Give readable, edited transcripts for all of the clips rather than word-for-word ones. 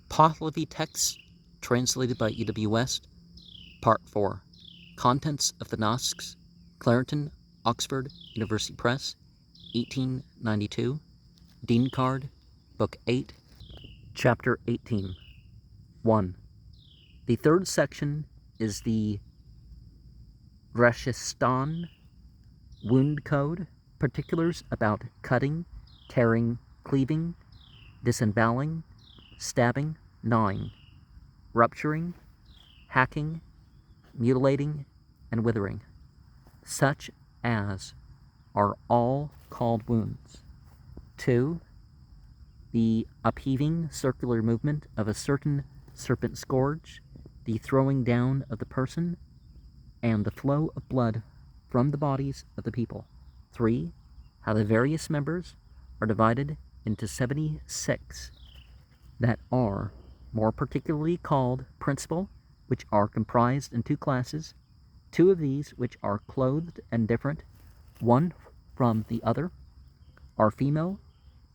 Pahlavi text, translated by E.W. West, Part 4. Contents of the Nasks, Clarendon, Oxford University Press, 1892. Dinkard, Book 8, Chapter 18. 1. The third section is the Rashistan Wound Code, particulars about cutting, tearing, cleaving, disemboweling, stabbing, gnawing, rupturing, hacking, mutilating, and withering, such as are all called wounds. 2. The upheaving circular movement of a certain serpent scourge, the throwing down of the person, and the flow of blood from the bodies of the people. 3. How the various members are divided into 76 that are more particularly called principal, which are comprised in 2 classes, 2 of these which are clothed and different, one from the other, are female,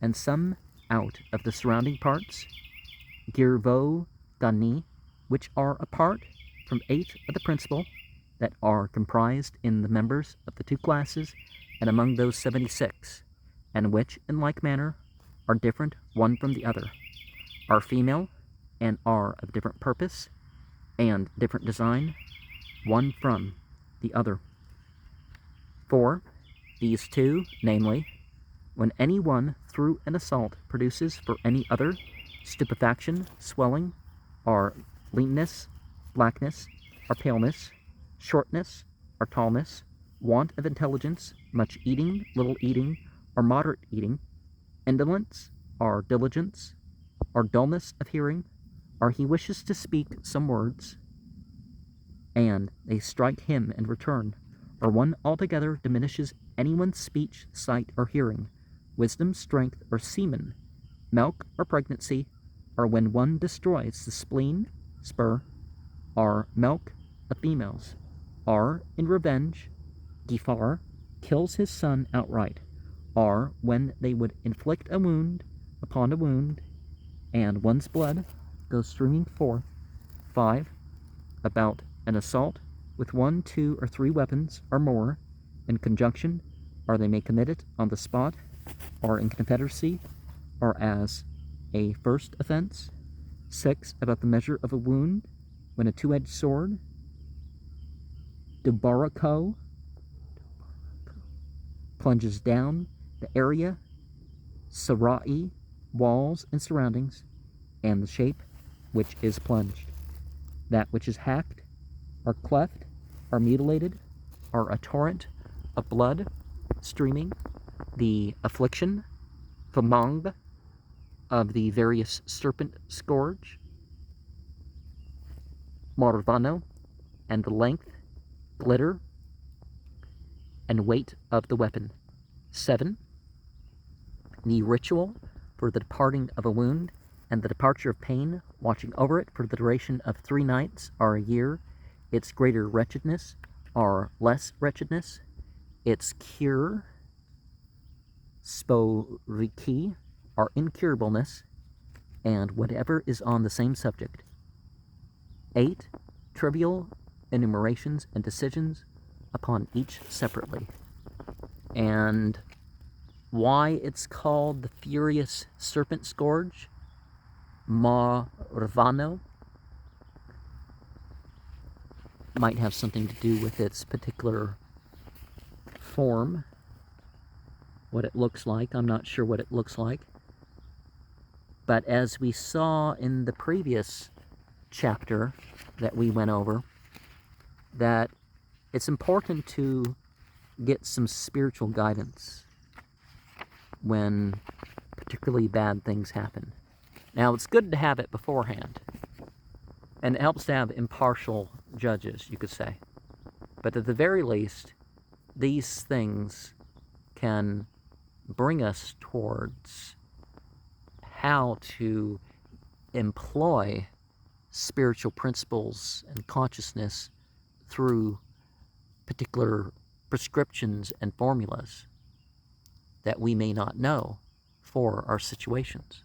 and some out of the surrounding parts, girvo gani, which are apart from 8 of the principal, that are comprised in the members of the 2 classes, and among those 76, and which, in like manner, are different one from the other, are female, and are of different purpose, and different design, one from the other. 4. These 2, namely, when any one through an assault produces for any other stupefaction, swelling, or leanness, blackness, or paleness, shortness, or tallness, want of intelligence, much eating, little eating, or moderate eating, indolence, or diligence, or dullness of hearing, or he wishes to speak some words, and they strike him in return, or one altogether diminishes anyone's speech, sight, or hearing, wisdom, strength, or semen, milk, or pregnancy, or when one destroys the spleen, spur, or milk of females, or in revenge, Gifar kills his son outright, or when they would inflict a wound upon a wound, and one's blood goes streaming forth. 5. About an assault with 1, 2, or 3 weapons or more in conjunction, or they may commit it on the spot, or in confederacy, or as a first offense. 6. About the measure of a wound when a 2-edged sword, Dubarako, plunges down the area, Sarai, walls and surroundings, and the shape which is plunged. That which is hacked, or cleft, or mutilated, or a torrent of blood streaming, the affliction, Famang, of the various serpent scourge, Marvano, and the length, glitter, and weight of the weapon. 7. The ritual for the departing of a wound, and the departure of pain, watching over it for the duration of 3 nights or a year, its greater wretchedness or less wretchedness, its cure, sporiki, or incurableness, and whatever is on the same subject. 8. Trivial enumerations and decisions upon each separately. And why it's called the Furious Serpent Scourge, Marvano, might have something to do with its particular form, what it looks like. I'm not sure what it looks like. But as we saw in the previous chapter that we went over, that it's important to get some spiritual guidance when particularly bad things happen. Now, it's good to have it beforehand, and it helps to have impartial judges, you could say. But at the very least, these things can bring us towards how to employ spiritual principles and consciousness through particular prescriptions and formulas that we may not know for our situations.